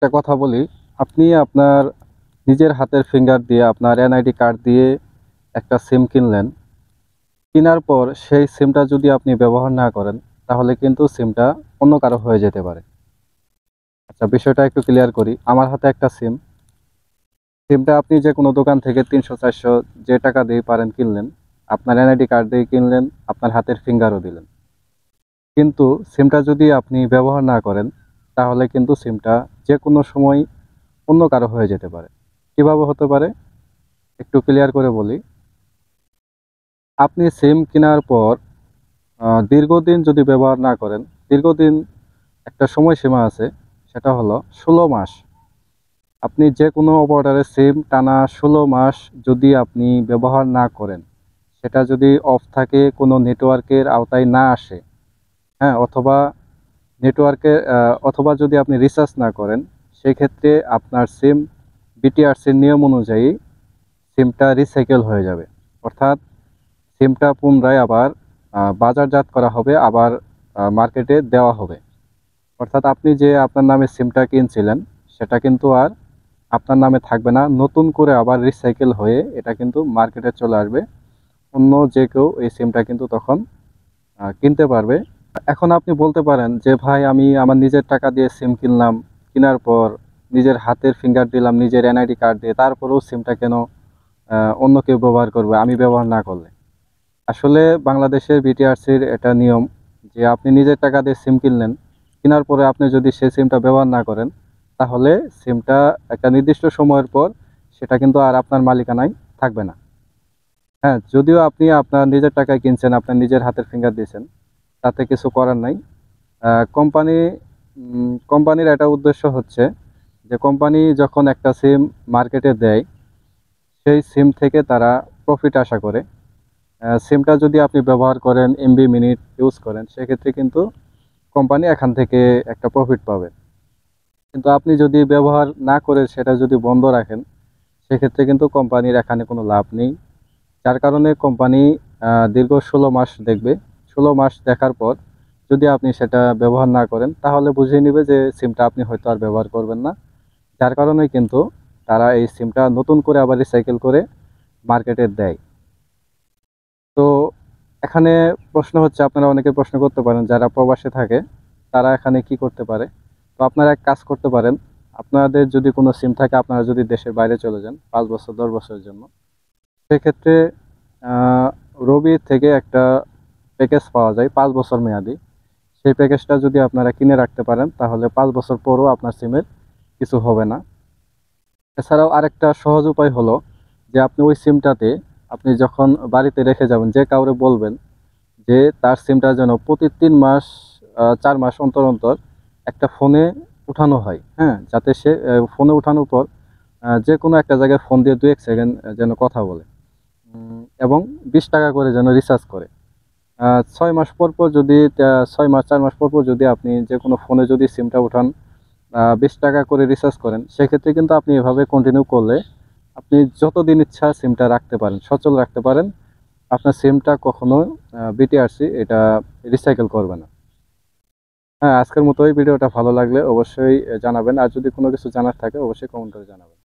একটা কথা বলি, আপনি আপনার নিজের হাতের ফিঙ্গার দিয়ে আপনার এনআইডি কার্ড দিয়ে একটা সিম কিনলেন। কেনার পর সেই সিমটা যদি আপনি ব্যবহার না করেন, তাহলে কিন্তু সিমটা অন্য কারো হয়ে যেতে পারে। আচ্ছা, বিষয়টা একটু ক্লিয়ার করি। আমার হাতে একটা সিমটা আপনি যে কোনো দোকান থেকে ৩০০-৪০০ যে টাকা দিয়ে পারেন কিনলেন, আপনার এনআইডি কার্ড দিয়ে কিনলেন, আপনার হাতের ফিঙ্গারও দিলেন। কিন্তু সিমটা যদি আপনি ব্যবহার না করেন, তাহলে কিন্তু সিমটা যে কোনো সময় অন্য কারো হয়ে যেতে পারে। কিভাবে হতে পারে একটু ক্লিয়ার করে বলি। আপনি সিম কেনার পর দীর্ঘদিন যদি ব্যবহার না করেন, দীর্ঘদিন একটা সময়সীমা আছে, সেটা হলো ১৬ মাস। আপনি যে কোনো অপারেটরের সিম টানা ১৬ মাস যদি আপনি ব্যবহার না করেন, সেটা যদি অফ থাকে, কোনো নেটওয়ার্কের আওতায় না আসে, হ্যাঁ, অথবা যদি আপনি রিচার্জ না করেন, সেক্ষেত্রে আপনার সিম বিটিআরসির নিয়ম অনুযায়ী সিমটা রিসাইকেল হয়ে যাবে। অর্থাৎ সিমটা পুনরায় আবার বাজারজাত করা হবে, আবার মার্কেটে দেওয়া হবে। অর্থাৎ আপনি যে আপনার নামে সিমটা কিনছিলেন, সেটা কিন্তু আর আপনার নামে থাকবে না, নতুন করে আবার রিসাইকেল হয়ে এটা কিন্তু মার্কেটে চলে আসবে। অন্য যে কেউ এই সিমটা কিন্তু তখন কিনতে পারবে। এখন আপনি বলতে পারেন যে, ভাই আমি আমার নিজের টাকা দিয়ে সিম কিনলাম, কেনার পর নিজের হাতের ফিঙ্গার দিলাম, নিজের এনআইডি কার্ড দিয়ে, তারপরেও সিমটা কেন অন্য কেউ ব্যবহার করবে আমি ব্যবহার না করলে? আসলে বাংলাদেশের বিটিআরসির এটা নিয়ম যে আপনি নিজের টাকা দিয়ে সিম কিনলেন, কেনার পরে আপনি যদি সেই সিমটা ব্যবহার না করেন, তাহলে সিমটা একটা নির্দিষ্ট সময়ের পর সেটা কিন্তু আর আপনার মালিকানায় থাকবে না। হ্যাঁ, যদিও আপনি আপনার নিজের টাকায় কিনছেন, আপনার নিজের হাতের ফিঙ্গার দিয়েছেন, তাতে কিছু করার নাই। কোম্পানি কোম্পানির একটা উদ্দেশ্য হচ্ছে যে কোম্পানি যখন একটা সিম মার্কেটে দেয়, সেই সিম থেকে তারা প্রফিট আশা করে। সিমটা যদি আপনি ব্যবহার করেন, এমবি মিনিট ইউজ করেন, সেক্ষেত্রে কিন্তু কোম্পানি এখান থেকে একটা প্রফিট পাবে। কিন্তু আপনি যদি ব্যবহার না করে সেটা যদি বন্ধ রাখেন, সেক্ষেত্রে কিন্তু কোম্পানির এখানে কোনো লাভ নেই। যার কারণে কোম্পানি দীর্ঘ ১৬ মাস দেখবে। ১৬ মাস দেখার পর যদি আপনি সেটা ব্যবহার না করেন, তাহলে বুঝিয়ে নিবে যে সিমটা আপনি হয়তো আর ব্যবহার করবেন না। যার কারণে কিন্তু তারা এই সিমটা নতুন করে আবার রিসাইকেল করে মার্কেটে দেয়। তো এখানে প্রশ্ন হচ্ছে, আপনারা অনেকে প্রশ্ন করতে পারেন যারা প্রবাসে থাকে, তারা এখানে কি করতে পারে? তো আপনারা এক কাজ করতে পারেন, আপনাদের যদি কোনো সিম থাকে, আপনারা যদি দেশের বাইরে চলে যান ৫ বছর ১০ বছরের জন্য, সেক্ষেত্রে আহ, রবি থেকে একটা প্যাকেজ পাওয়া যায় ৫ বছর মেয়াদি। সেই প্যাকেজটা যদি আপনারা কিনে রাখতে পারেন, তাহলে ৫ বছর পরও আপনার সিমের কিছু হবে না। এছাড়াও আরেকটা সহজ উপায় হলো যে আপনি ওই সিমটাতে, আপনি যখন বাড়িতে রেখে যাবেন, যে কাউরে বলবেন যে তার সিমটা যেন প্রতি ৩ মাস ৪ মাস অন্তর অন্তর একটা ফোনে উঠানো হয়, হ্যাঁ, যাতে সে ফোনে উঠানোর পর যে কোনো একটা জায়গায় ফোন দিয়ে ২-১ সেকেন্ড যেন কথা বলে, এবং ২০ টাকা করে যেন রিচার্জ করে। ৬ মাস পর পর যদি ৬ মাস ৪ মাস পর পর যদি আপনি যে কোনো ফোনে যদি সিমটা উঠান, ২০ টাকা করে রিচার্জ করেন, সেক্ষেত্রে কিন্তু আপনি এভাবে কন্টিনিউ করলে আপনি যতদিন ইচ্ছা সিমটা রাখতে পারেন, সচল রাখতে পারেন। আপনার সিমটা কখনো বিটিআরসি এটা রিসাইকেল করবে না। হ্যাঁ, আজকের মতো এই ভিডিওটা ভালো লাগলে অবশ্যই জানাবেন, আর যদি কোনো কিছু জানার থাকে অবশ্যই কমেন্ট করে জানাবেন।